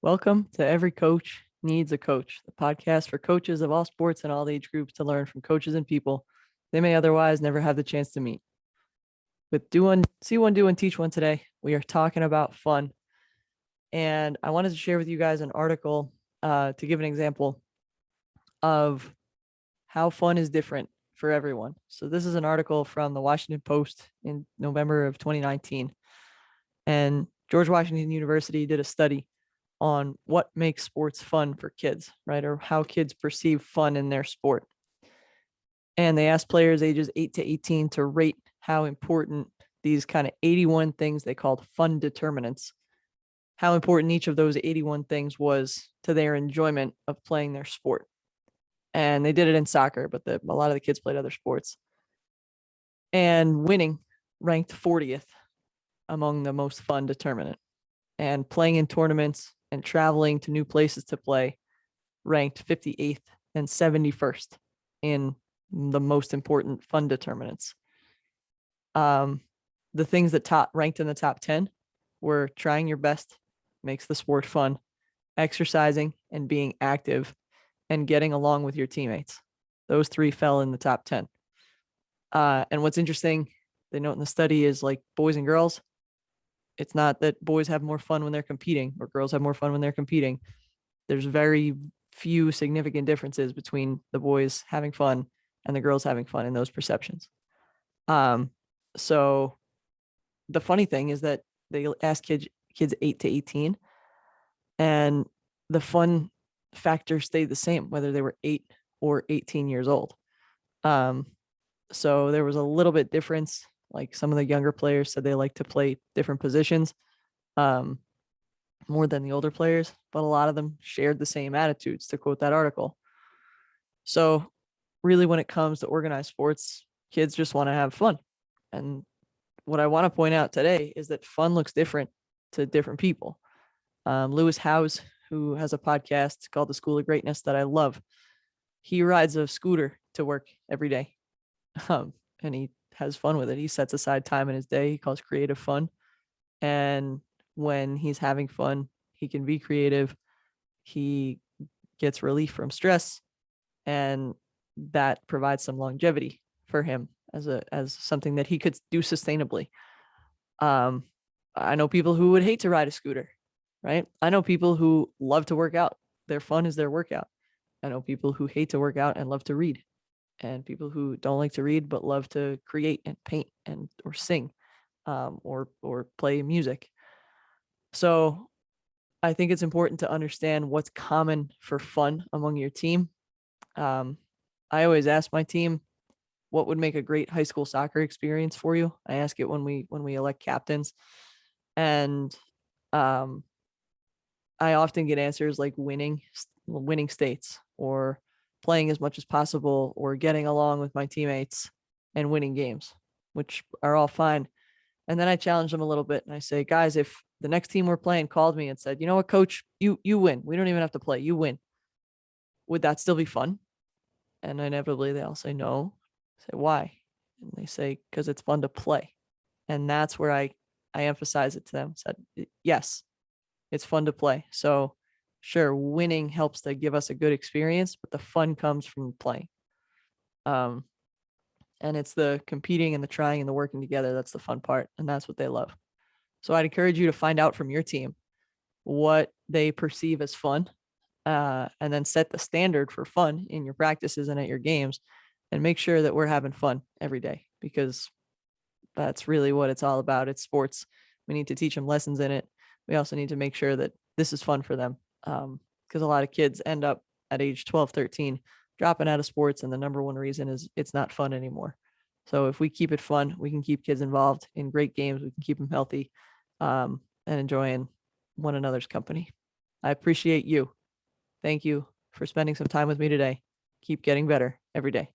Welcome to Every Coach Needs a Coach, the podcast for coaches of all sports and all age groups to learn from coaches and people they may otherwise never have the chance to meet. With See One, Do One, Teach One today, we are talking about fun. And I wanted to share with you guys an article to give an example of how fun is different for everyone. So this is an article from the Washington Post in November of 2019. And George Washington University did a study on what makes sports fun for kids, right? Or how kids perceive fun in their sport. And they asked players ages 8 to 18 to rate how important these kind of 81 things they called fun determinants, how important each of those 81 things was to their enjoyment of playing their sport. And they did it in soccer, but a lot of the kids played other sports. And winning ranked 40th among the most fun determinant. And playing in tournaments and traveling to new places to play ranked 58th and 71st in the most important fun determinants. The things that ranked in the top 10 were trying your best makes the sport fun, exercising and being active, and getting along with your teammates. Those three fell in the top 10. And what's interesting, they note in the study is like boys and girls, it's not that boys have more fun when they're competing or girls have more fun when they're competing. There's very few significant differences between the boys having fun and the girls having fun in those perceptions. So the funny thing is that they ask kids 8 to 18 and the fun factor stayed the same, whether they were 8 or 18 years old. So there was a little bit difference. Like some of the younger players said they like to play different positions more than the older players, but a lot of them shared the same attitudes, to quote that article. So really, when it comes to organized sports, kids just want to have fun. And what I want to point out today is that fun looks different to different people. Lewis Howes, who has a podcast called The School of Greatness that I love, he rides a scooter to work every day. And he has fun with it. He sets aside time in his day. He calls creative fun. And when he's having fun, he can be creative. He gets relief from stress, and that provides some longevity for him as something that he could do sustainably. I know people who would hate to ride a scooter, right? I know people who love to work out. Their fun is their workout. I know people who hate to work out and love to read, and people who don't like to read but love to create and paint and or sing or play music. So I think it's important to understand what's common for fun among your team. I always ask my team, what would make a great high school soccer experience for you? I ask it when we elect captains, and I often get answers like winning states, or playing as much as possible, or getting along with my teammates and winning games, which are all fine. And then I challenge them a little bit and I say, guys, if the next team we're playing called me and said, you know what, coach, you win. We don't even have to play. You win. Would that still be fun? And inevitably they all say no. I say, why? And they say, because it's fun to play. And that's where I emphasize it to them. Said, yes, it's fun to play. So sure, winning helps to give us a good experience, but the fun comes from playing. And it's the competing and the trying and the working together. That's the fun part. And that's what they love. So I'd encourage you to find out from your team what they perceive as fun, and then set the standard for fun in your practices and at your games, and make sure that we're having fun every day, because that's really what it's all about. It's sports. We need to teach them lessons in it. We also need to make sure that this is fun for them, because a lot of kids end up at age 12, 13, dropping out of sports. And the number one reason is it's not fun anymore. So if we keep it fun, we can keep kids involved in great games. We can keep them healthy and enjoying one another's company. I appreciate you. Thank you for spending some time with me today. Keep getting better every day.